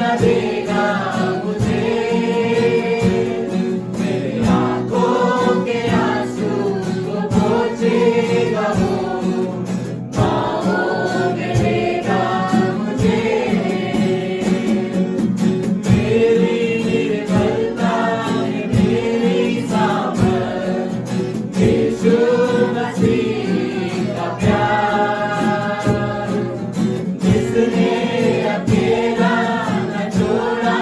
न देगा मुझे, मेरी आंखों के आंसू को पोंछेगा वो, बाहों में लेगा मुझे। मेरी निर्बलता है मेरी सामर्थ, यीशु मसीह का प्यार, जिसने अकेला न छोड़ा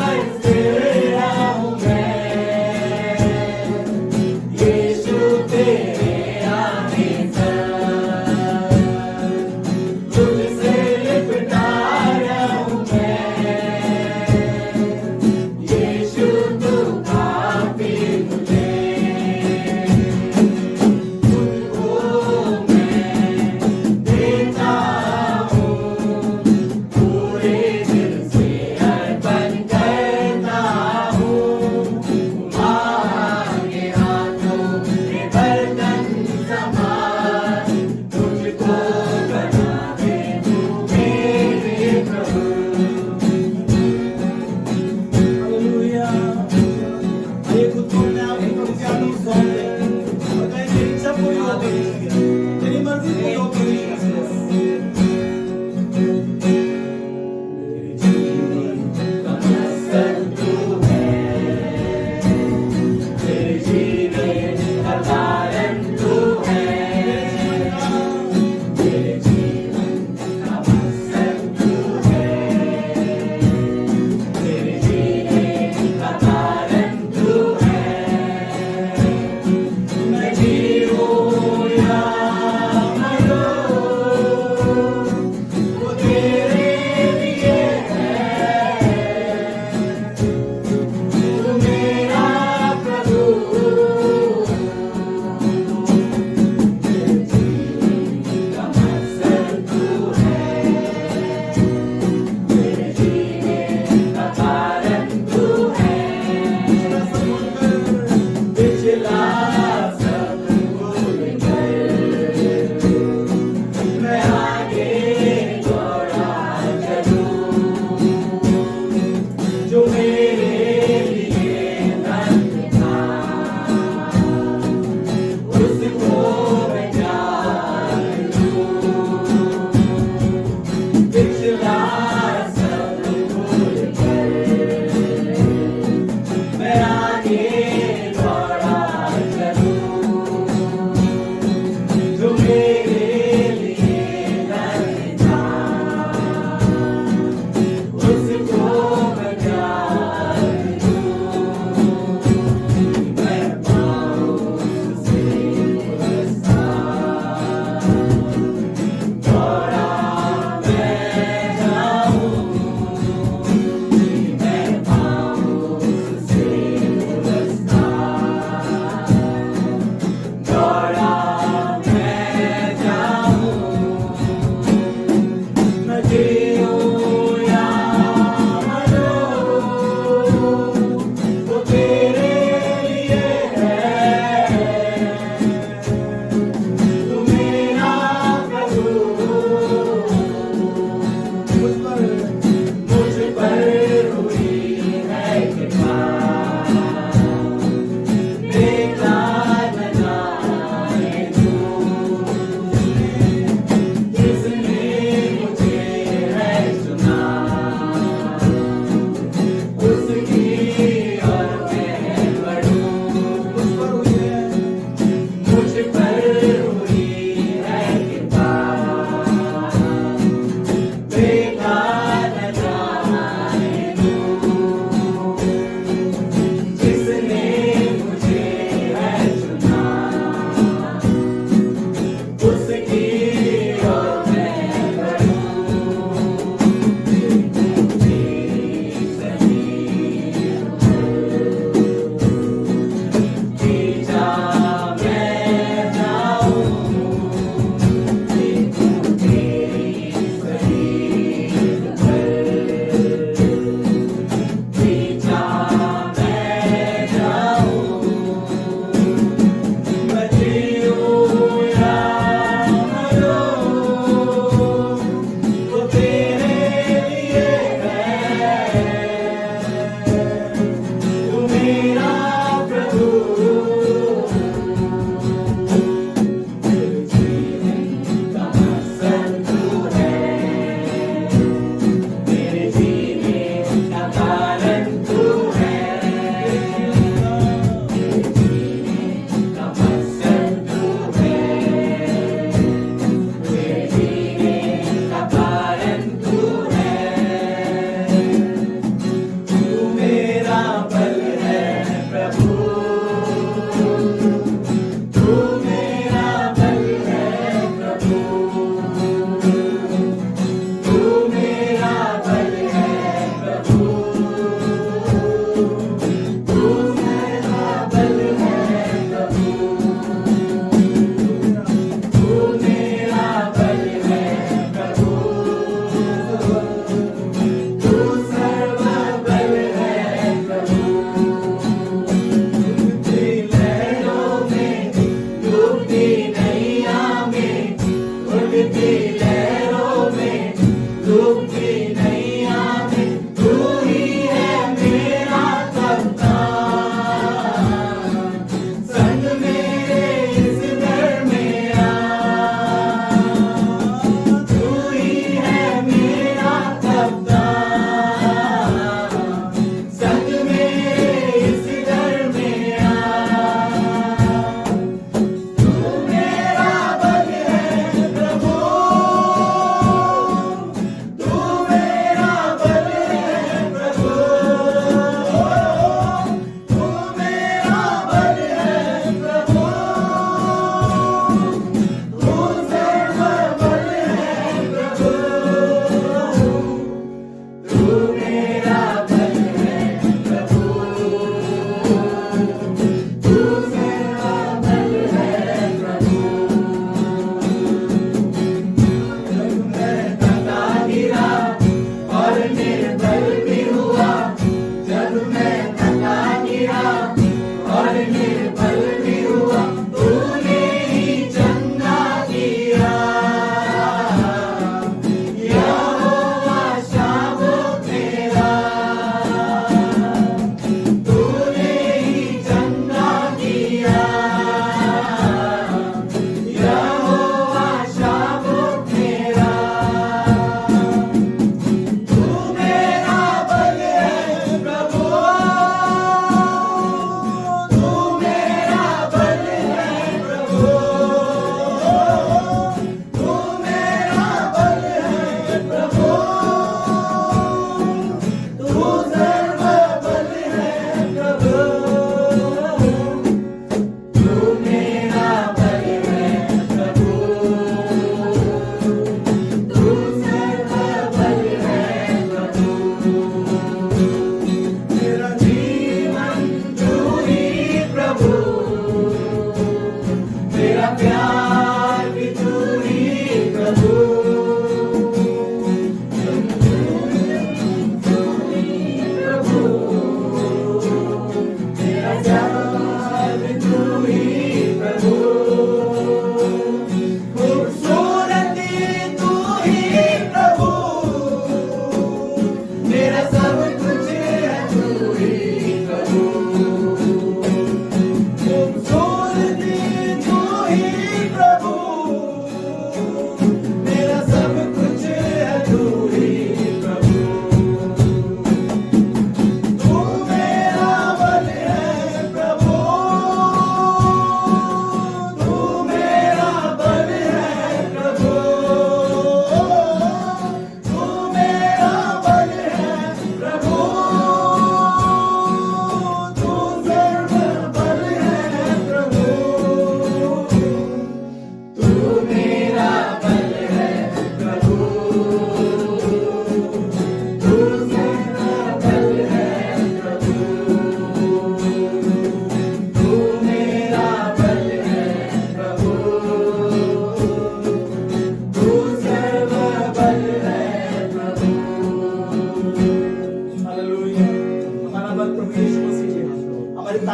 बस तेरा हूँ मैं, यीशु तेरे आने तक तुझसे लिपटा रहूं मैं, यीशु तू काफी मुझे, तुझको मैं देता हूँ पूरे दिल से अर्पण कर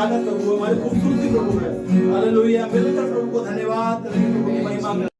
ताकत प्रभु है, हमारी खूबसूरती प्रभु है। हालेलुया, मिलकर प्रभु को धन्यवाद करेंगे, प्रभु की महिमा करेंगे।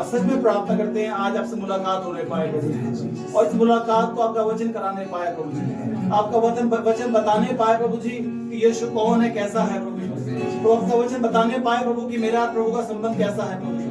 सच में प्रार्थना करते हैं आज आपसे मुलाकात होने पाए प्रभु जी, और इस मुलाकात को आपका वचन कराने पाए प्रभु जी, आपका वचन बताने पाए प्रभु जी कि यीशु कौन है, कैसा है प्रभु जी, तो आपका वचन बताने पाए प्रभु कि मेरा प्रभु का संबंध कैसा है प्रभु जी।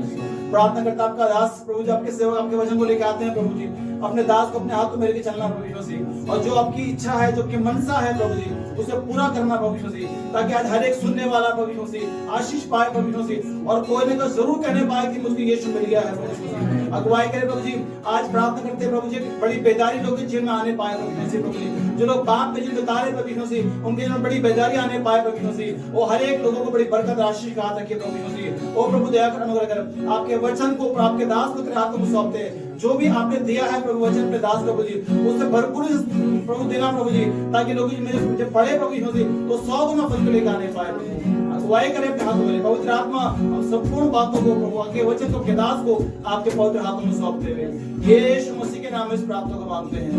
प्रार्थना करता आपका दास प्रभु जी, आपके सेवक आपके वचन को लेकर आते हैं प्रभु जी, अपने दास को अपने हाथ में लेके चलना प्रभु यीशु मसीह, और जो आपकी इच्छा है, जो आपकी मनसा है प्रभु जी, उसे पूरा करना प्रभु यीशु मसीह, ताकि आज हर एक सुनने वाला प्रभु यीशु मसीह आशीष पाए प्रभु यीशु मसीह, और कोई न कोई जरूर कहने पाए कि मुझे यीशु मिल गया है प्रभु यीशु मसीह। अगुवाई करे प्रभु जी, आज प्रार्थना करते हैं प्रभु जी, बड़ी बेदारी लोग जीवन में आने पाए प्रभु यीशु प्रभु जी, जो लोग बाप के जीवन बिता रहे प्रभु यीशु मसीह, उनके जीवन में बड़ी बेदारी आने पाए प्रभु यीशु मसीह, वो हर एक लोगों को बड़ी बरकत आशीष का हाथ रखिए प्रभु यीशु मसीह। ओ प्रभु दया कर, अनुग्रह कर, आपके वचन को आपके दास को तेरे हाथों में सौंपते हैं, जो भी आपने दिया है प्रभु वचन अपने दास प्रभु जी, उससे भरपूर प्रभु देना प्रभु जी, ताकि लोग जब पढ़े प्रभु यीशु मसीह तो 100 गुना फल लेकर आने पाए प्रभु। अगुवाई करें अपने हाथों में, पवित्र आत्मा हम संपूर्ण बातों को प्रभु आपके वचन को, के दास को आपके पवित्र हाथों में सौंपते हुए यीशु मसीह के नाम में इस प्रार्थना को मांगते हैं,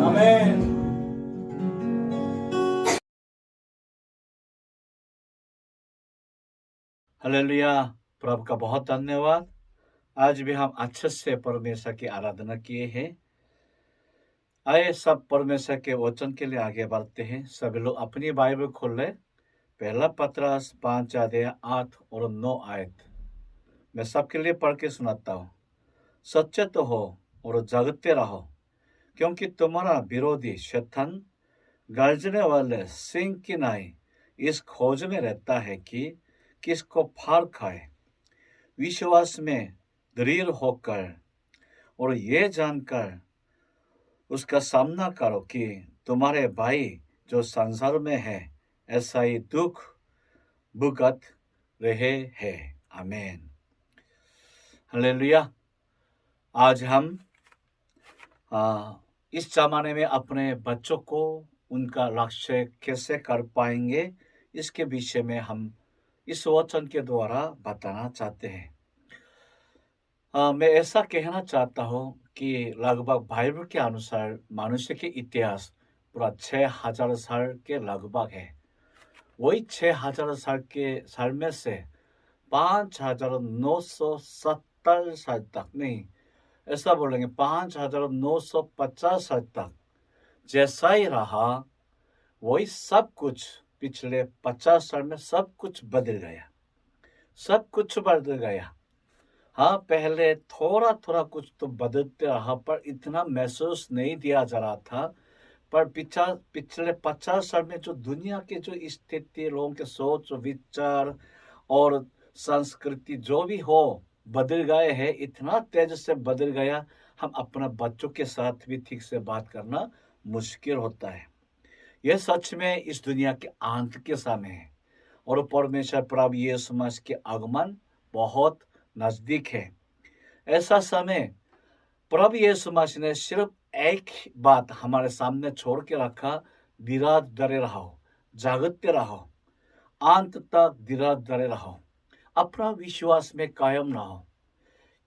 आमीन। हालेलुया, प्रभु का बहुत धन्यवाद। आज भी हम अच्छे से परमेश्वर की आराधना किए हैं। आइए सब परमेश्वर के वचन के लिए आगे बढ़ते हैं। सभी लोग अपनी बाइबल खोल ले। पहला पतरस 5:8 और 9 आयत मैं सबके लिए पढ़ के सुनाता हूँ। सच्चे तो हो और जगते रहो, क्योंकि तुम्हारा विरोधी शैतान गर्जने वाले सिंह की नाई इस खोज में रहता है कि किसको फाड़ खाए। विश्वास में दृढ़ होकर और ये जानकर उसका सामना करो कि तुम्हारे भाई जो संसार में है ऐसा ही दुख भुगत रहे हैं। आमीन। हालेलुया। आज हम इस जमाने में अपने बच्चों को उनका लक्ष्य कैसे कर पाएंगे, इसके विषय में हम इस वचन के द्वारा बताना चाहते हैं। मैं ऐसा कहना चाहता हूँ कि लगभग बाइबल के अनुसार मनुष्य के इतिहास पूरा 6,000 साल के लगभग है। वही 6,000 साल में से 5,970 साल तक नहीं, ऐसा बोलेंगे 5,950 साल तक जैसा ही रहा, वही सब कुछ पिछले 50 साल में सब कुछ बदल गया। सब कुछ बदल गया। हाँ, पहले थोड़ा थोड़ा कुछ तो बदलते रहा, पर इतना महसूस नहीं दिया जा रहा था। पर पिछले 50 साल में जो दुनिया के जो स्थिति, लोगों के सोच विचार और संस्कृति जो भी हो बदल गए हैं, इतना तेज से बदल गया, हम अपने बच्चों के साथ भी ठीक से बात करना मुश्किल होता है। यह सच में इस दुनिया के अंत के समय है और परमेश्वर प्रभु यीशु मसीह के आगमन बहुत नजदीक है। ऐसा समय प्रभु यीशु मसीह ने सिर्फ एक बात हमारे सामने छोड़ के रखा, धीरज धरे रहो, जागते रहो, अंत तक धीरज धरे रहो, अपना विश्वास में कायम रहो।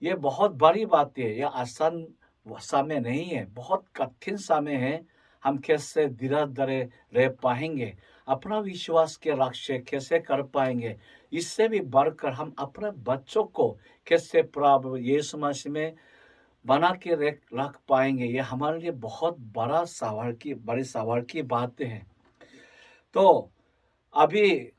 ये बहुत बड़ी बात है। यह आसान समय नहीं है, बहुत कठिन समय है। हम कैसे धीरज धरे रह पाएंगे, अपना विश्वास के लक्ष्य कैसे कर पाएंगे, इससे भी बढ़कर हम अपने बच्चों को कैसे प्रभु यीशु मसीह में बना के रख पाएंगे, ये हमारे लिए बहुत बड़ी सवाल की बात है। तो अभी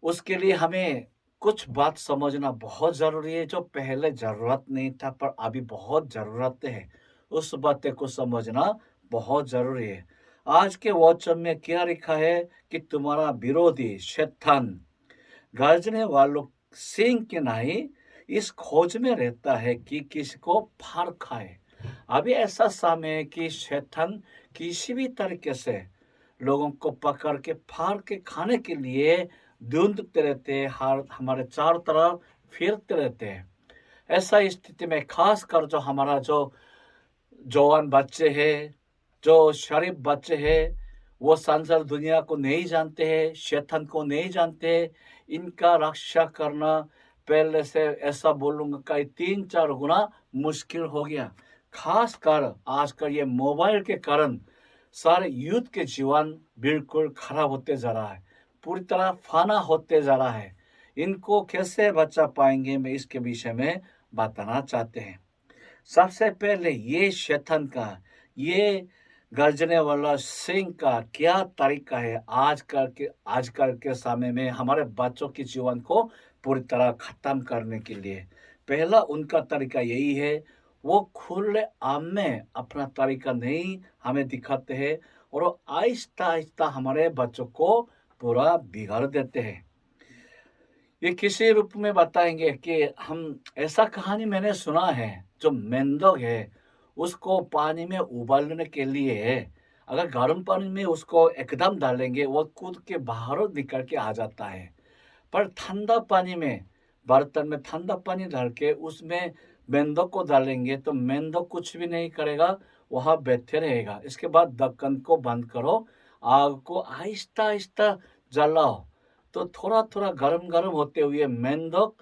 उसके लिए हमें कुछ बात समझना बहुत ज़रूरी है, जो पहले ज़रूरत नहीं था पर अभी बहुत ज़रूरत है। उस बातें को समझना बहुत ज़रूरी है। आज के वचन में क्या लिखा है कि तुम्हारा विरोधी शैतान गरजने वालों सिंह के नहीं इस खोज में रहता है कि किसको फाड़ खाए। अभी ऐसा समय है कि शैतान किसी भी तरीके से लोगों को पकड़ के फाड़ के खाने के लिए ढूंढते रहते हैं, हमारे चारों तरफ फिरते रहते हैं। ऐसा स्थिति में खास कर जो हमारा जो जवान बच्चे हैं, जो शरीफ बच्चे हैं, वो संसार दुनिया को नहीं जानते हैं, शैतान को नहीं जानते हैं। इनका रक्षा करना पहले से ऐसा बोलूँगा कई 3-4 गुना मुश्किल हो गया। खास कर आजकल ये मोबाइल के कारण सारे यूथ के जीवन बिल्कुल खराब होते जा रहा है, पूरी तरह फाना होते जा रहा है। इनको कैसे बचा पाएंगे, मैं इसके विषय में बताना चाहते हैं। सबसे पहले ये शैतान का, ये गर्जने वाला सिंह का क्या तरीका है आजकल के समय में हमारे बच्चों के जीवन को पूरी तरह खत्म करने के लिए। पहला उनका तरीका यही है, वो खुले आम में अपना तरीका नहीं हमें दिखाते हैं और वो आहिस्ता आहिस्ता हमारे बच्चों को पूरा बिगाड़ देते हैं। ये किसी रूप में बताएंगे कि हम ऐसा कहानी मैंने सुना है, जो मेंढक है उसको पानी में उबालने के लिए अगर गर्म पानी में उसको एकदम डालेंगे, वो कूद के बाहर निकल के आ जाता है। पर ठंडा पानी में, बर्तन में ठंडा पानी डाल के उसमें मेंढक को डालेंगे तो मेंढक कुछ भी नहीं करेगा, वहाँ बैठे रहेगा। इसके बाद ढक्कन को बंद करो, आग को आहिस्ता आहिस्ता जलाओ, तो थोड़ा थोड़ा गरम गरम होते हुए मेंढक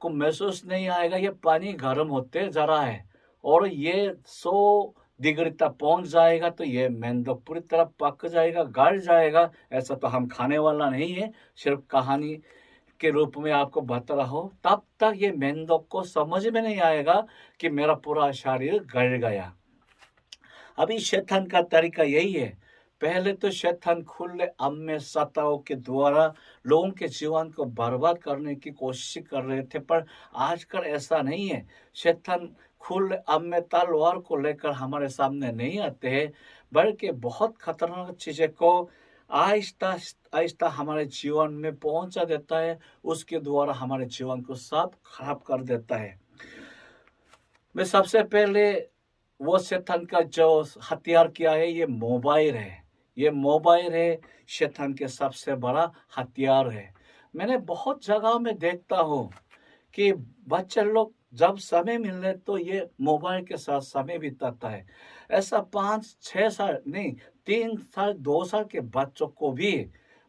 को महसूस नहीं आएगा ये पानी गर्म होते जा रहा है, और ये 100 डिग्री तक पहुंच जाएगा तो ये मेंढक पूरी तरह पक जाएगा, गल जाएगा। ऐसा तो हम खाने वाला नहीं है, सिर्फ कहानी के रूप में आपको बता रहा हूँ। तब तक ये मेंढक को समझ में नहीं आएगा कि मेरा पूरा शरीर गल गया। अभी शैतान का तरीका यही है। पहले तो शैतान खुले आम में सताओं के द्वारा लोगों के जीवन को बर्बाद करने की कोशिश कर रहे थे, पर आजकल ऐसा नहीं है। शैतान खुले आम में तलवार को लेकर हमारे सामने नहीं आते हैं, बल्कि बहुत खतरनाक चीजें को आहिस्ता आहिस्ता हमारे जीवन में पहुंचा देता है, उसके द्वारा हमारे जीवन को सब खराब कर देता है। मैं सबसे पहले वो शैतान का जो हथियार किया है, ये मोबाइल है। ये मोबाइल है शैतान के सबसे बड़ा हथियार है। मैंने बहुत जगह में देखता हूँ कि बच्चे लोग जब समय मिले तो ये मोबाइल के साथ समय बिताता है। ऐसा 5-6 साल नहीं, 3 साल 2 साल के बच्चों को भी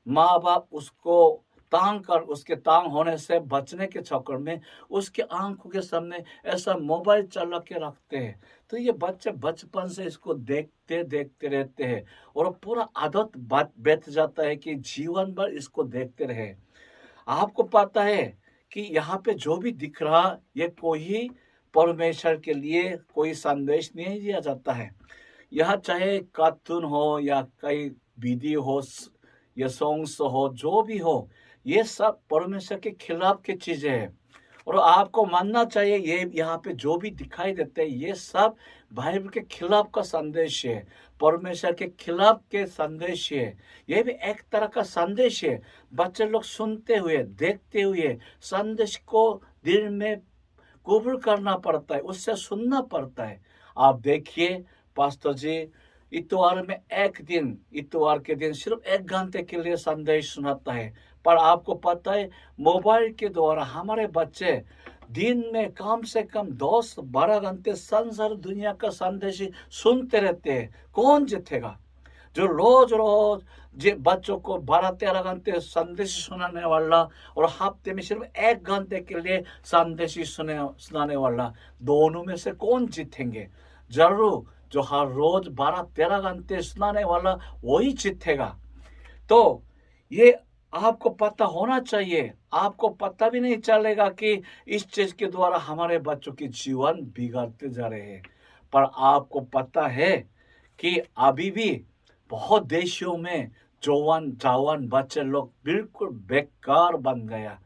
माँ बाप उसको उसके टांग होने से बचने के चक्कर में उसके आंखों के सामने ऐसा मोबाइल चला के रखते हैं। तो ये बच्चे बचपन से इसको देखते देखते रहते हैं और पूरा आदत बैठ जाता है कि जीवन भर इसको देखते रहे। आपको पता है कि यहाँ पे जो भी दिख रहा ये कोई परमेश्वर के लिए कोई संदेश नहीं दिया जाता है। यह चाहे कार्टून हो या कई वीडियो हो या सॉन्ग्स हो, जो भी हो, ये सब परमेश्वर के खिलाफ की चीजें हैं। और आपको मानना चाहिए ये यहाँ पे जो भी दिखाई देते हैं ये सब बाइबल के खिलाफ का संदेश है, परमेश्वर के खिलाफ के संदेश है। ये भी एक तरह का संदेश है। बच्चे लोग सुनते हुए देखते हुए संदेश को दिल में कबूल करना पड़ता है, उससे सुनना पड़ता है। आप देखिए पास्टर जी इतवार के दिन सिर्फ 1 घंटे के लिए संदेश सुनाता है, पर आपको पता है मोबाइल के द्वारा हमारे बच्चे दिन में कम से कम 10-12 घंटे संसार दुनिया का संदेश सुनते रहते हैं। कौन जीतेगा? जो रोज रोज बच्चों को 12-13 घंटे संदेश सुनाने वाला और हफ्ते में सिर्फ 1 घंटे के लिए संदेश सुनाने वाला, दोनों में से कौन जीतेंगे? जरूर जो हर रोज 12-13 घंटे सुनाने वाला वही जीतेगा। तो ये आपको पता होना चाहिए। आपको पता भी नहीं चलेगा कि इस चीज के द्वारा हमारे बच्चों के जीवन बिगड़ते जा रहे हैं। पर आपको पता है कि अभी भी बहुत देशों में जवान बच्चे लोग बिल्कुल बेकार बन गया,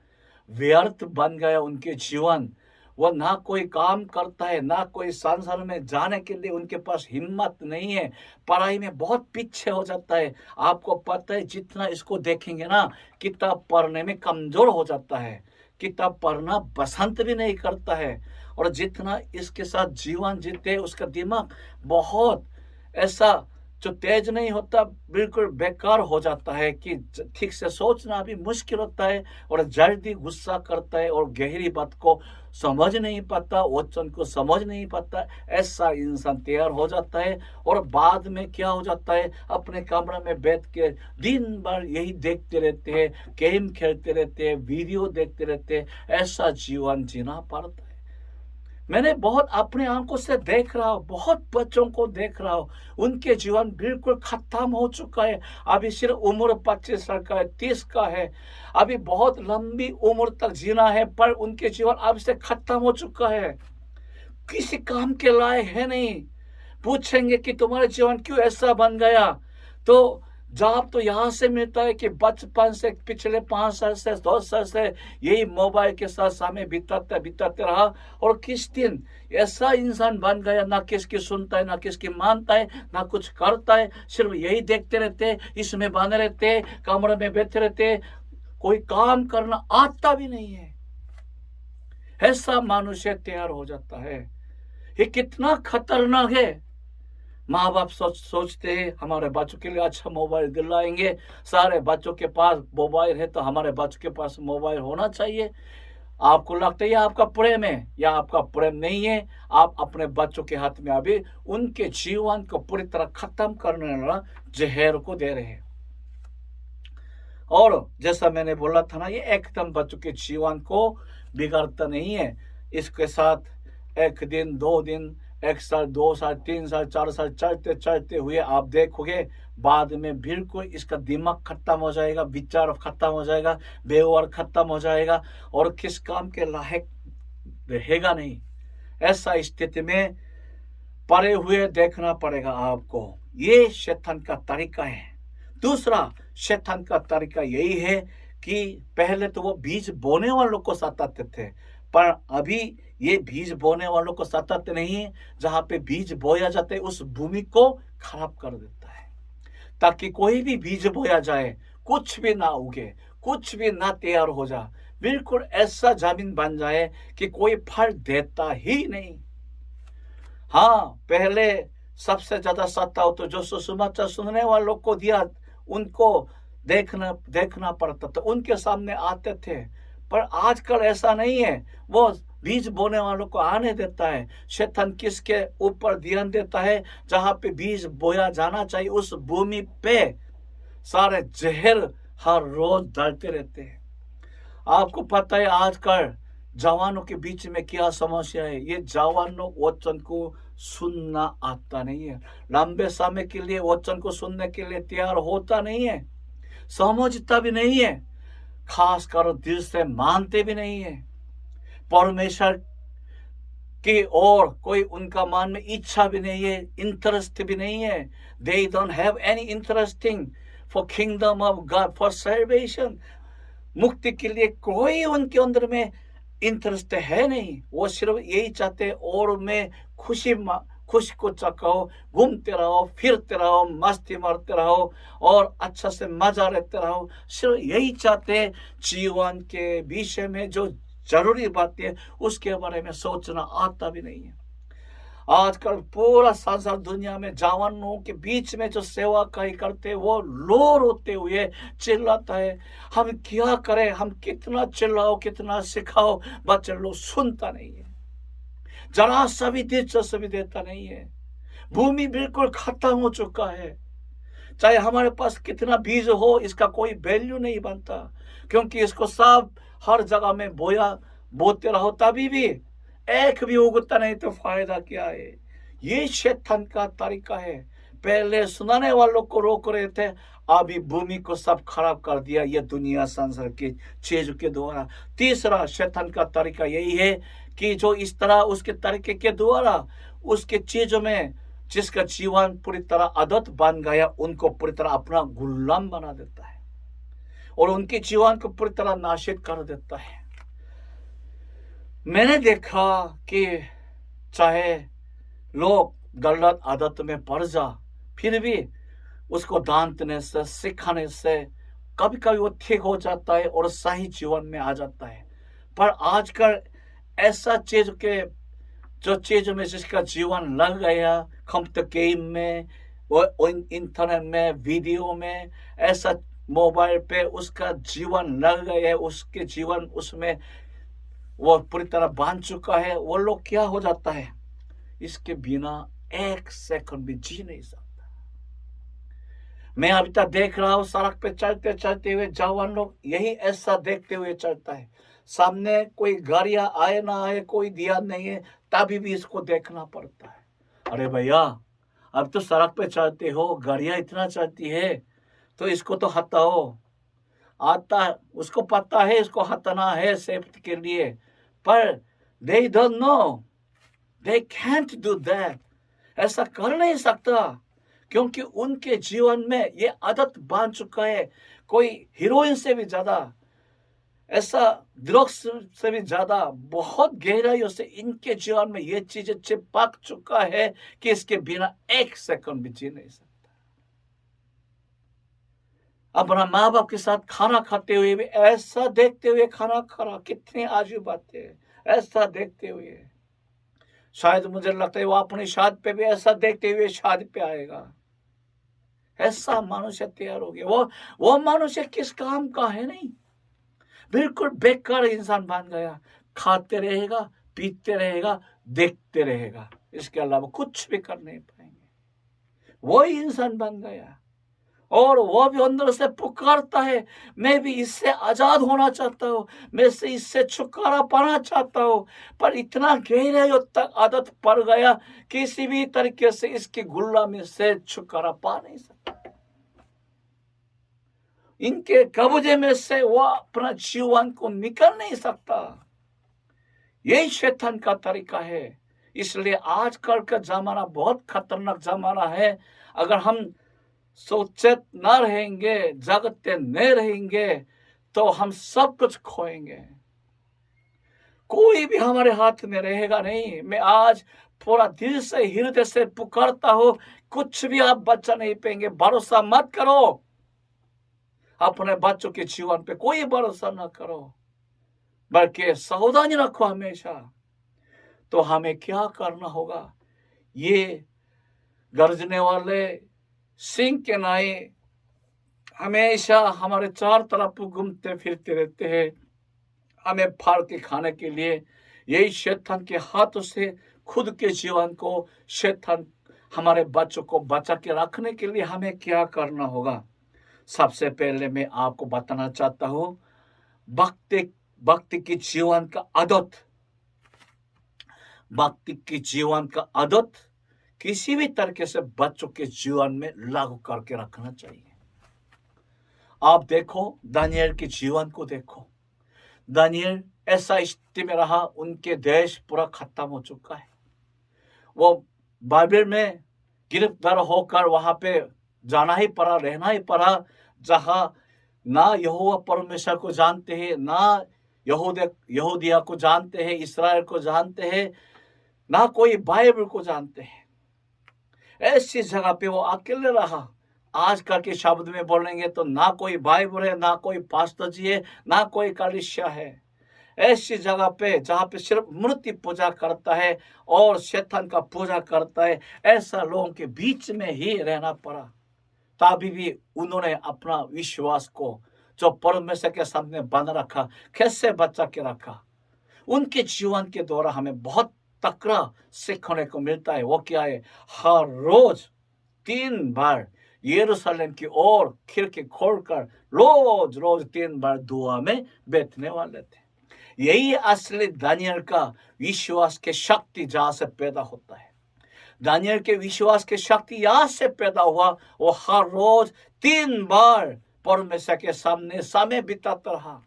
व्यर्थ बन गया उनके जीवन। वो ना कोई काम करता है, ना कोई संसार में जाने के लिए उनके पास हिम्मत नहीं है, पढ़ाई में बहुत पीछे हो जाता है। आपको पता है जितना इसको देखेंगे ना, किताब पढ़ने में कमजोर हो जाता है, किताब पढ़ना पसंद भी नहीं करता है। और जितना इसके साथ जीवन जीते उसका दिमाग बहुत ऐसा जो तेज नहीं होता, बिल्कुल बेकार हो जाता है कि ठीक से सोचना भी मुश्किल होता है और जल्दी गुस्सा करता है और गहरी बात को समझ नहीं पाता, वचन को समझ नहीं पाता। ऐसा इंसान तैयार हो जाता है और बाद में क्या हो जाता है, अपने कमरे में बैठ के दिन भर यही देखते रहते हैं, गेम खेलते रहते हैं, वीडियो देखते रहते हैं। ऐसा जीवन जीना पड़ता है। मैंने बहुत अपने आंखों से देख रहा हूँ, बहुत बच्चों को देख रहा हूँ, उनके जीवन बिल्कुल खत्म हो चुका है। अभी सिर्फ उम्र 25 साल का है, 30 का है, अभी बहुत लंबी उम्र तक जीना है, पर उनके जीवन अब से खत्म हो चुका है, किसी काम के लायक है नहीं। पूछेंगे कि तुम्हारा जीवन क्यों ऐसा बन गया, तो जवाब तो यहाँ से मिलता है कि बचपन से पिछले 5 साल से 10 साल से यही मोबाइल के साथ समय बिताते रहा और किस दिन ऐसा इंसान बन गया, ना किसकी सुनता है, ना किसकी मानता है, ना कुछ करता है, सिर्फ यही देखते रहते, इसमें बने रहते, कमरे में बैठे रहते, कोई काम करना आता भी नहीं है। ऐसा मनुष्य तैयार हो जाता है। ये कितना खतरनाक है। माँ बाप सोचते हैं हमारे बच्चों के लिए अच्छा मोबाइल दिलाएंगे, सारे बच्चों के पास मोबाइल है तो हमारे बच्चों के पास मोबाइल होना चाहिए। आपको लगता है ये आपका प्रेम है, या आपका प्रेम नहीं है। आप अपने बच्चों के हाथ में अभी उनके जीवन को पूरी तरह खत्म करने वाला जहर को दे रहे हैं। और जैसा मैंने बोला था ना, ये एकदम बच्चों के जीवन को बिगाड़ता नहीं है। इसके साथ 1 दिन 2 दिन 1 साल 2 साल 3 साल 4 साल चलते चलते हुए आप देखोगे बाद में बिल्कुल इसका दिमाग खत्म हो जाएगा, विचार खत्म हो जाएगा, व्यवहार खत्म हो जाएगा और किस काम के लायक रहेगा नहीं। ऐसा स्थिति में पड़े हुए देखना पड़ेगा आपको। ये शैतान का तरीका है। दूसरा शैतान का तरीका यही है कि पहले तो वो बीज बोने वालों को सताते थे, पर अभी ये बीज बोने वालों को सताते नहीं है। जहां पे बीज बोया जाता है उस भूमि को खराब कर देता है, ताकि कोई भी बीज बोया जाए कुछ भी ना उगे, कुछ भी ना तैयार हो जाए, बिल्कुल ऐसा जमीन बन जाए कि कोई फल देता ही नहीं। हाँ, पहले सबसे ज्यादा सताव तो जो सुसमाचार सुनने वालों को दिया, उनको देखना पड़ता था, उनके सामने आते थे। पर आजकल ऐसा नहीं है। वो बीज बोने वालों को आने देता है। शैतान किसके ऊपर ध्यान देता है? जहां पे बीज बोया जाना चाहिए उस भूमि पे सारे जहर हर रोज डालते रहते हैं। आपको पता है आजकल जवानों के बीच में क्या समस्या है? ये जवानों वचन को सुनना आता नहीं है, लंबे समय के लिए वचन को सुनने के लिए तैयार होता नहीं है, समझता भी नहीं है, खास कर दिल से मानते भी नहीं है। परमेश्वर की ओर कोई उनका मन में इच्छा भी नहीं है, इंटरेस्ट भी नहीं है। They don't have any interesting for kingdom of God, for salvation. मुक्ति के लिए कोई उनके अंदर में इंटरेस्ट है नहीं। वो सिर्फ यही चाहते और में खुशी को चखाओ, घूमते रहो, फिरते रहो, मस्ती मारते रहो और अच्छा से मजा लेते रहो। सिर्फ यही चाहते, जीवन के विषय में जो जरूरी बातें है उसके बारे में सोचना आता भी नहीं है। आजकल पूरा संसार दुनिया में जवानों के बीच में जो सेवा कहीं करते वो लो रोते हुए चिल्लाता है, हम क्या करें, हम कितना चिल्लाओ कितना सिखाओ, बच्चे लोग सुनता नहीं है, जरा सा भी दिलचस्पी देता नहीं है। भूमि बिल्कुल खत्म हो चुका है। चाहे हमारे पास कितना बीज हो इसका कोई वैल्यू नहीं बनता, क्योंकि इसको सब हर जगह में बोते रहो तभी भी एक भी उगता नहीं तो फायदा क्या है? ये शैतान का तरीका है। पहले सुनाने वालों को रोक रहे थे, अभी भूमि को सब खराब कर दिया ये दुनिया संसार की चीजों के द्वारा। तीसरा शैतान का तरीका यही है कि जो इस तरह उसके तरीके के द्वारा उसके चीजों में जिसका जीवन पूरी तरह आदत बन गया उनको पूरी तरह अपना गुलाम बना देता है और उनके जीवन को पूरी तरह नाशित कर देता है। मैंने देखा कि चाहे लोग गलत आदत में पड़ जा, फिर भी उसको डांटने से सिखाने से कभी कभी वो ठीक हो जाता है और सही जीवन में आ जाता है। पर आजकल ऐसा चीज के जो चीज में जिसका जीवन लग गया, कंप्यूटर गेम में, इंटरनेट में, वीडियो में, ऐसा मोबाइल पे उसका जीवन लग गया है, उसके जीवन उसमें वो पूरी तरह बांध चुका है। वो लोग क्या हो जाता है, इसके बिना एक सेकंड भी जी नहीं सकता। मैं अभी तक देख रहा हूं सड़क पे चलते चलते हुए जवान लोग यही ऐसा देखते हुए चलता है। सामने कोई गाड़ियां आए ना आए कोई ध्यान नहीं है, तभी भी इसको देखना पड़ता है। अरे भैया, अब तो सड़क पे चलते हो, गाड़ियां इतना चलती है तो इसको तो हटाओ। आता उसको पता है इसको हटाना है सेफ्टी के लिए, पर they don't know, they can't do that, ऐसा कर नहीं सकता क्योंकि उनके जीवन में ये आदत बन चुका है। कोई हीरोइन से भी ज्यादा, ऐसा ड्रग्स से भी ज्यादा बहुत गहराइयों से इनके जीवन में ये चीजें चिपक चुका है कि इसके बिना एक सेकंड भी जी नहीं सकता। अपना माँ बाप के साथ खाना खाते हुए भी ऐसा देखते हुए खाना खा रहा, कितनी अजीब बातें है, ऐसा देखते हुए। शायद मुझे लगता है वो अपनी शादी पे भी ऐसा देखते हुए शादी पे आएगा। ऐसा मनुष्य तैयार हो गया। वो मनुष्य किस काम का है नहीं, बिल्कुल बेकार इंसान बन गया। खाते रहेगा, पीते रहेगा, देखते रहेगा, इसके अलावा कुछ भी कर नहीं पाएंगे। वही इंसान बन गया और वो भी अंदर से पुकारता है, मैं भी इससे आजाद होना चाहता हूँ, मैं से इससे छुटकारा पाना चाहता हूँ, पर इतना गहराई तक आदत पड़ गया किसी भी तरीके से इसकी गुलामी से छुटकारा पा नहीं सकता। इनके कब्जे में से वो अपना जीवन को निकल नहीं सकता। यही शैतान का तरीका है। इसलिए आजकल का जमाना बहुत खतरनाक जमाना है। अगर हम सचेत न रहेंगे, जागते नहीं रहेंगे तो हम सब कुछ खोएंगे। कोई भी हमारे हाथ में रहेगा नहीं। मैं आज पूरा दिल से हृदय से पुकारता हूं, कुछ भी आप बचा नहीं पाएंगे। भरोसा मत करो, अपने बच्चों के जीवन पे कोई भरोसा न करो, बल्कि सावधानी रखो हमेशा। तो हमें क्या करना होगा? ये गरजने वाले सिंह के नाई हमेशा हमारे चार तरफ घूमते फिरते रहते हैं, हमें फाड़ के खाने के लिए। यही शैतान के हाथों से खुद के जीवन को शैतान हमारे बच्चों को बचा के रखने के लिए हमें क्या करना होगा? सबसे पहले मैं आपको बताना चाहता हूँ, भक्ति भक्ति की जीवन का आदत, भक्ति की जीवन का आदत किसी भी तरीके से बच्चों के जीवन में लागू करके रखना चाहिए। आप देखो, दानियल के जीवन को देखो। दानियल ऐसा स्थिति में रहा, उनके देश पूरा खत्म हो चुका है। वो बाबिल में गिरफ्तार होकर वहां पे जाना ही पड़ा, रहना ही पड़ा, जहां ना यहोवा परमेश्वर को जानते हैं, ना यहूदिया को जानते हैं, इस्राएल को जानते हैं, ना कोई बाइबल को जानते हैं। ऐसी जगह पे वो अकेले रहा। आजकल के शब्द में बोलेंगे तो ना कोई बाइबल है, ना कोई पास्टर जी है, ना कोई कलीसिया है। ऐसी जगह पे जहाँ पे सिर्फ मूर्ति पूजा करता है और शैतान का पूजा करता है, ऐसा लोगों के बीच में ही रहना पड़ा। तभी भी उन्होंने अपना विश्वास को जो परमेश्वर के सामने बंद रखा, कैसे बचा के रखा। उनके जीवन के द्वारा हमें बहुत तकड़ा सीखने को मिलता है। वो क्या है? हर रोज 3 बार यरूशलेम की ओर खिड़की खोलकर रोज रोज 3 बार दुआ में बैठने वाले थे। यही असली दानियल का विश्वास के शक्ति जहाँ से पैदा होता है। दानियल के विश्वास की शक्ति यहाँ से पैदा हुआ। वो हर रोज 3 बार परमेश्वर के सामने समय बिताता रहा।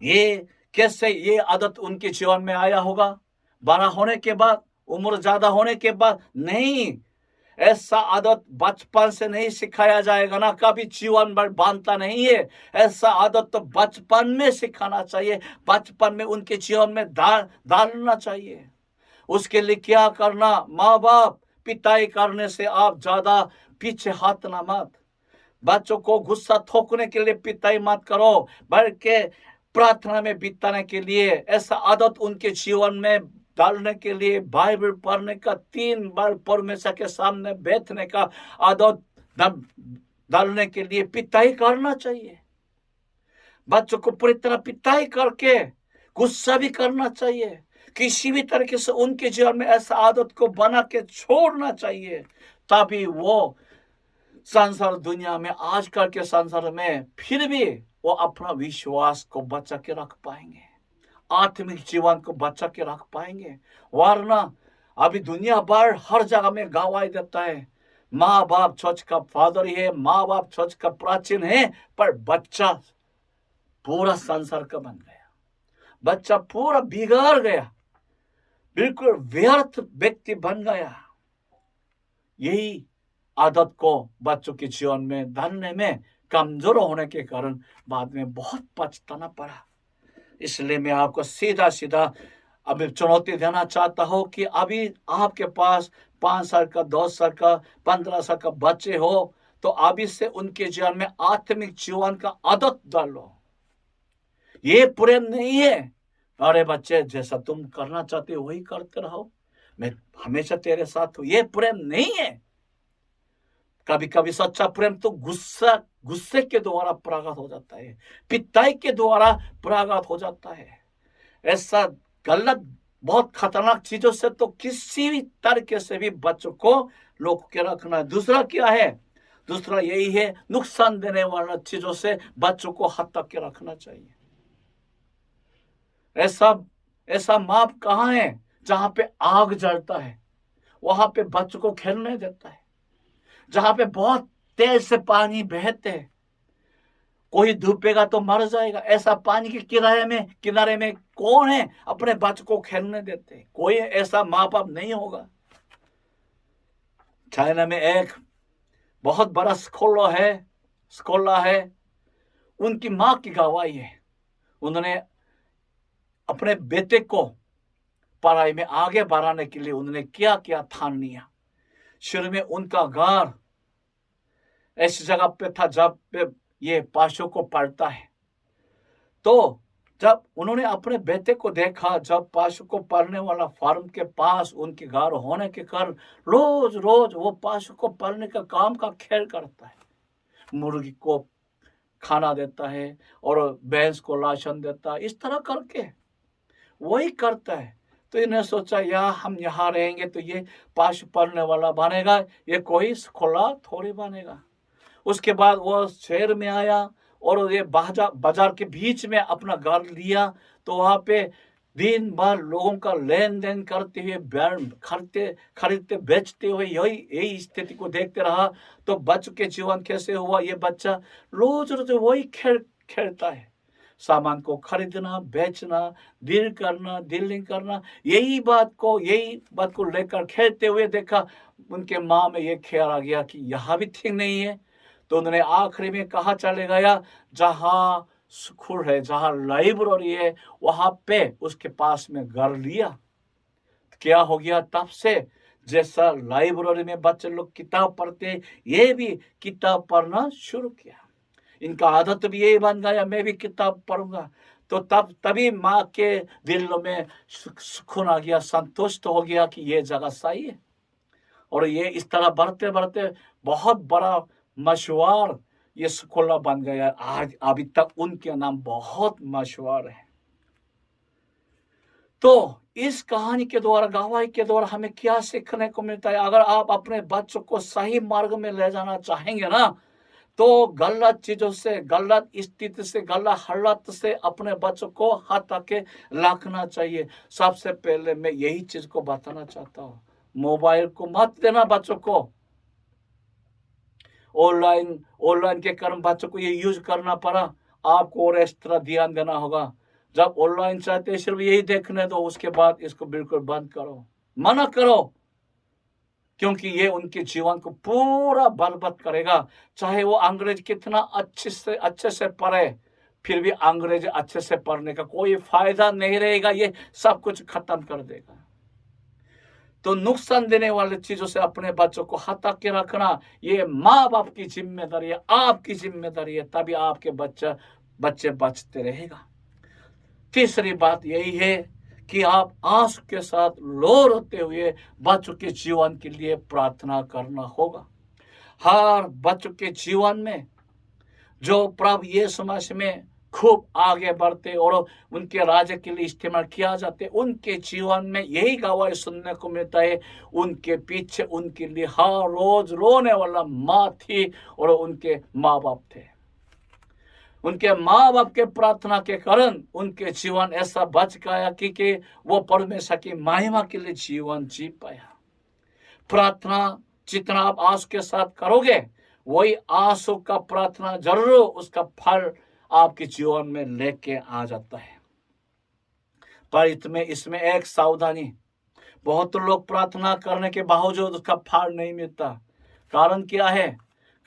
ये कैसे ये आदत उनके जीवन में आया होगा? बड़ा होने के बाद, उम्र ज्यादा होने के बाद नहीं। ऐसा आदत बचपन से नहीं सिखाया जाएगा ना, कभी जीवन भर बांधता नहीं है। ऐसा आदत तो बचपन में सिखाना चाहिए, बचपन में उनके जीवन में डालना चाहिए। उसके लिए क्या करना? माँ बाप पिटाई करने से आप ज्यादा पीछे हटना मत। बच्चों को गुस्सा थोकने के लिए पिटाई मत करो, बल्कि प्रार्थना में बिताने के लिए ऐसा आदत उनके जीवन में डालने के लिए, बाइबल पढ़ने का, 3 बार परमेश्वर के सामने बैठने का आदत डालने के लिए पिटाई करना चाहिए। बच्चों को पूरी तरह पिटाई करके गुस्सा भी करना चाहिए। किसी भी तरीके से उनके जीवन में ऐसा आदत को बना के छोड़ना चाहिए, तभी वो संसार दुनिया में, आजकल के संसार में फिर भी वो अपना विश्वास को बचा के रख पाएंगे, आत्मिक जीवन को बचा के रख पाएंगे। वरना अभी दुनिया भर हर जगह में गवाही देता है, माँ बाप चर्च का फादर है, माँ बाप चर्च का प्राचीन है, पर बच्चा पूरा संसार का बन गया, बच्चा पूरा बिगड़ गया, बिल्कुल व्यर्थ व्यक्ति बन गया। यही आदत को बच्चों के जीवन में डालने में कमजोर होने के कारण बाद में बहुत पछताना पड़ा। इसलिए मैं आपको सीधा सीधा अभी चुनौती देना चाहता हूं कि अभी आपके पास 5 साल का, 10 साल का, 15 साल का बच्चे हो तो अभी से उनके जीवन में आत्मिक जीवन का आदत डालो। ये प्रेम नहीं है, अरे बच्चे जैसा तुम करना चाहते हो वही करते रहो, मैं हमेशा तेरे साथ हूं, ये प्रेम नहीं है। कभी कभी सच्चा प्रेम तो गुस्से के द्वारा प्रकट हो जाता है, पिटाई के द्वारा प्रकट हो जाता है। ऐसा गलत, बहुत खतरनाक चीजों से तो किसी भी तरीके से भी बच्चों को रोक के रखना है। दूसरा क्या है? दूसरा यही है, नुकसान देने वाला चीजों से बच्चों को हटा के रखना चाहिए। ऐसा माप कहाँ है? जहां पे आग जलता है वहां पे बच्चों को खेलने देता है। जहां पे बहुत तेज से पानी बहते हैं, कोई डूबेगा तो मर जाएगा, ऐसा पानी के किनारे में कौन है अपने बच्चों को खेलने देते? कोई ऐसा माँ बाप नहीं होगा। चाइना में एक बहुत बड़ा स्कूल है, उनकी माँ की गवाही है। उन्होंने अपने बेटे को पढ़ाई में आगे बढ़ाने के लिए उन्होंने क्या क्या ठान लिया। शुरू में उनका घर ऐसी जगह पे था जब पे ये पाशों को पढ़ता है, तो जब उन्होंने अपने बेटे को देखा, जब पाशों को पढ़ने वाला फार्म के पास उनके घर होने के कारण रोज रोज वो पाशों को पढ़ने का काम का खेल करता है। मुर्गी को खाना देता है और भैंस को राशन देता है। इस तरह करके वही करता है। तो इन्हें सोचा या हम यहाँ रहेंगे तो ये पाश पढ़ने वाला बनेगा, ये कोई खुला थोड़ी बनेगा। उसके बाद वो शहर में आया और ये बाजार के बीच में अपना घर लिया। तो वहाँ पे दिन भर लोगों का लेन देन करते हुए, खरीदते बेचते हुए यही स्थिति को देखते रहा। तो बच्चों के जीवन कैसे हुआ, ये बच्चा रोज रोज वही खेलता है, सामान को खरीदना, बेचना, डीलिंग करना, यही बात को लेकर खेलते हुए देखा। उनके माँ में ये ख्याल आ गया कि यहाँ भी ठीक नहीं है। तो उन्होंने आखिरी में कहा चले गया, जहाँ स्कूल है, जहाँ लाइब्रेरी है, वहाँ पे उसके पास में घर लिया। क्या हो गया, तब से जैसा लाइब्रेरी में बच्चे लोग किताब पढ़ते, ये भी किताब पढ़ना शुरू किया। इनका आदत भी यही बन गया, मैं भी किताब पढ़ूंगा। तो तभी माँ के दिल में सुकून आ गया, संतुष्ट हो गया कि ये जगह सही है। और ये इस तरह बढ़ते बढ़ते बहुत बड़ा मशहूर ये स्कूल बन गया। आज अभी तक उनके नाम बहुत मशहूर है। तो इस कहानी के द्वारा, गवाही के द्वारा हमें क्या सीखने को मिलता है? अगर आप अपने बच्चों को सही मार्ग में ले जाना चाहेंगे ना, तो गलत चीजों से, गलत स्थिति से, गलत हालत से अपने बच्चों को हटा के रखना चाहिए। सबसे पहले मैं यही चीज को बताना चाहता हूँ, मोबाइल को मत देना बच्चों को। ऑनलाइन के कारण बच्चों को ये यूज करना पड़ा, आपको और एक्स्ट्रा ध्यान देना होगा। जब ऑनलाइन चाहते सिर्फ यही देखने दो, उसके बाद इसको बिल्कुल बंद करो, मना करो, क्योंकि ये उनके जीवन को पूरा बर्बाद करेगा। चाहे वो अंग्रेज कितना अच्छे से पढ़े, फिर भी अंग्रेज अच्छे से पढ़ने का कोई फायदा नहीं रहेगा, ये सब कुछ खत्म कर देगा। तो नुकसान देने वाले चीजों से अपने बच्चों को हटा के रखना, ये माँ बाप की जिम्मेदारी है, आपकी जिम्मेदारी है, तभी आपके बच्चे बचते रहेगा। तीसरी बात यही है कि आप आंसू के साथ लो रोते हुए बच्चों के जीवन के लिए प्रार्थना करना होगा। हर बच्चों के जीवन में जो प्रभु यीशु मसीह में खूब आगे बढ़ते और उनके राज्य के लिए इस्तेमाल किया जाते, उनके जीवन में यही गवाही सुनने को मिलता है। उनके पीछे उनके लिए हर रोज रोने वाला माँ थी और उनके माँ बाप थे। उनके माँ बाप के प्रार्थना के कारण उनके जीवन ऐसा बच गया कि वो परमेश्वर की महिमा के लिए जीवन जी पाया। प्रार्थना जितना आप आंसू के साथ करोगे, वही आंसू का प्रार्थना जरूर उसका फल आपके जीवन में लेके आ जाता है। पर इसमें एक सावधानी, बहुत लोग प्रार्थना करने के बावजूद उसका फल नहीं मिलता। कारण क्या है?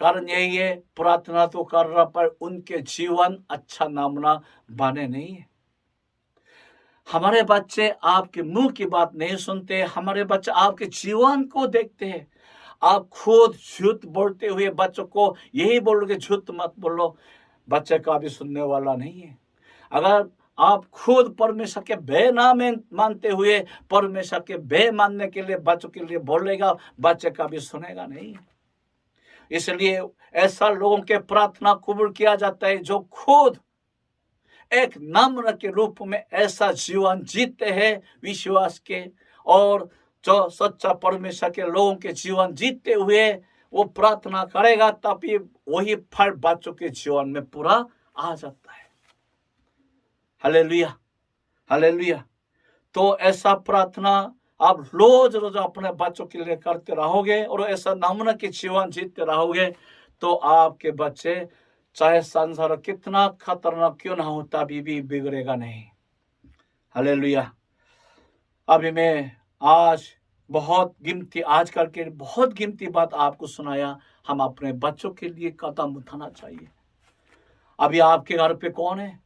कारण यही है, प्रार्थना तो कर रहा पर उनके जीवन अच्छा नमूना बने नहीं है। हमारे बच्चे आपके मुंह की बात नहीं सुनते, हमारे बच्चे आपके जीवन को देखते हैं। आप खुद झूठ बोलते हुए बच्चों को यही बोलोगे झूठ मत बोलो, बच्चे का भी सुनने वाला नहीं है। अगर आप खुद परमेश्वर के भय ना मानते हुए परमेश्वर के भय मानने के लिए बच्चों के लिए बोलेगा, बच्चे का भी सुनेगा नहीं। इसलिए ऐसा लोगों के प्रार्थना कबूल किया जाता है जो खुद एक नम्र के रूप में ऐसा जीवन जीते हैं विश्वास के, और जो सच्चा परमेश्वर के लोगों के जीवन जीते हुए वो प्रार्थना करेगा, तभी वही फल बच्चों के जीवन में पूरा आ जाता है। Hallelujah, hallelujah. तो ऐसा प्रार्थना आप रोज रोज अपने बच्चों के लिए करते रहोगे और ऐसा नमूना के जीवन जीते रहोगे, तो आपके बच्चे चाहे संसार कितना खतरनाक क्यों ना हो, तभी भी बिगड़ेगा नहीं। हालेलुया। अभी मैं आजकल के बहुत कीमती बात आपको सुनाया। हम अपने बच्चों के लिए कदम उठाना चाहिए। अभी आपके घर पे कौन है?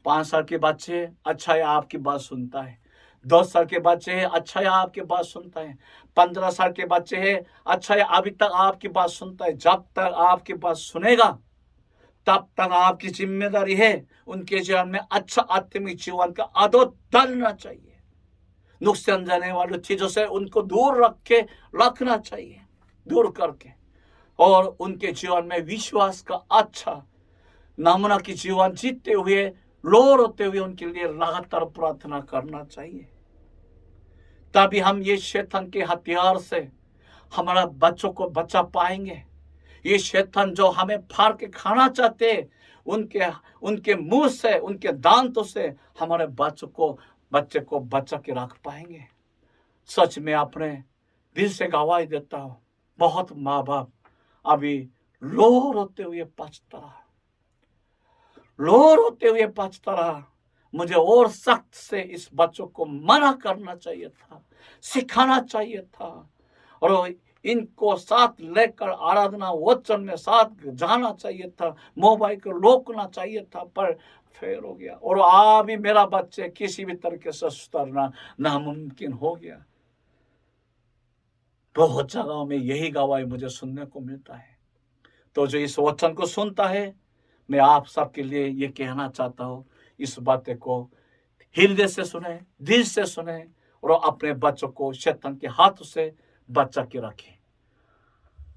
5 साल के बच्चे, अच्छा है आपकी बात सुनता है। 10 साल के बच्चे हैं, अच्छा है आपकी बात सुनता है। 15 साल के बच्चे हैं, अच्छा है अभी तक आपकी बात सुनता है। जब तक आपकी बात सुनेगा तब तक आपकी जिम्मेदारी है उनके जीवन में अच्छा आत्मिक जीवन का आदत डालना चाहिए। नुकसान देने वाली चीजों से उनको दूर रखना चाहिए, दूर करके, और उनके जीवन में विश्वास का अच्छा नमूना की जीवन जीते हुए लो रोते हुए उनके लिए लगातार प्रार्थना करना चाहिए। तभी हम ये शैतान के हथियार से हमारा बच्चों को बचा पाएंगे। ये शैतान जो हमें फाड़ के खाना चाहते, उनके उनके मुंह से, उनके दांतों से हमारे बच्चे को बचा के रख पाएंगे। सच में अपने दिल से गवाही देता हूं, बहुत माँ बाप अभी लो रोते हुए पछता रहा, लो रोते हुए पछता रहा। मुझे और सख्त से इस बच्चों को मना करना चाहिए था, सिखाना चाहिए था, और इनको साथ लेकर आराधना वचन में साथ जाना चाहिए था, मोबाइल को रोकना चाहिए था, पर फेल हो गया। और अभी मेरा बच्चे किसी भी तरीके से सुधरना नामुमकिन हो गया। बहुत जगहों में यही गवाही मुझे सुनने को मिलता है। तो जो इस वचन को सुनता है, मैं आप सबके लिए ये कहना चाहता हूँ, इस बातें को हृदय से सुने, दिल से सुने, और अपने बच्चों को शैतान के हाथों से बचा के रखें।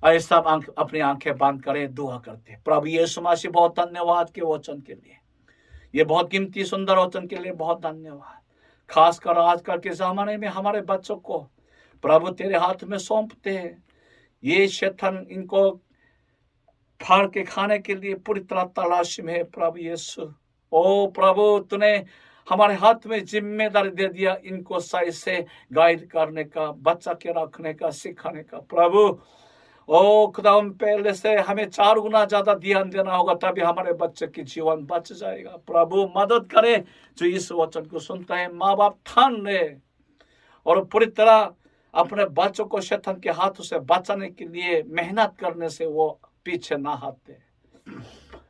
ऐसा अपनी आंखें बंद करें, दुआ करते हैं। प्रभु यीशु मसीह, बहुत धन्यवाद के वचन के लिए, ये बहुत कीमती सुंदर वचन के लिए बहुत धन्यवाद। खासकर आजकल के जमाने में हमारे बच्चों को प्रभु तेरे हाथ में सौंपते हैं। ये शैतान इनको फाड़ के खाने के लिए पूरी तरह तलाश में है। प्रभु यीशु, ओ प्रभु, तूने हमारे हाथ में जिम्मेदारी दे दिया इनको सही से गाइड करने का, बच्चा के रखने का, सिखाने का। प्रभु ओ खुदा, पहले से हमें 4 गुना ज्यादा ध्यान देना होगा, तभी हमारे बच्चे की जीवन बच जाएगा। प्रभु मदद करे जो इस वचन को सुनता है। माँ बाप ठान ले और पूरी तरह अपने बच्चों को शैतान के हाथों से बचाने के लिए मेहनत करने से वो पीछे ना हटते।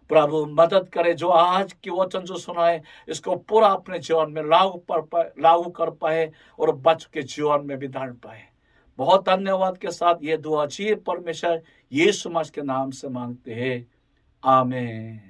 प्रभु मदद करे जो आज की वचन जो सुना है, इसको पूरा अपने जीवन में लागू कर पाए और बच्चों के जीवन में भी धारण पाए। बहुत धन्यवाद के साथ ये दुआ जी परमेश्वर यीशु मसीह के नाम से मांगते हैं, आमीन।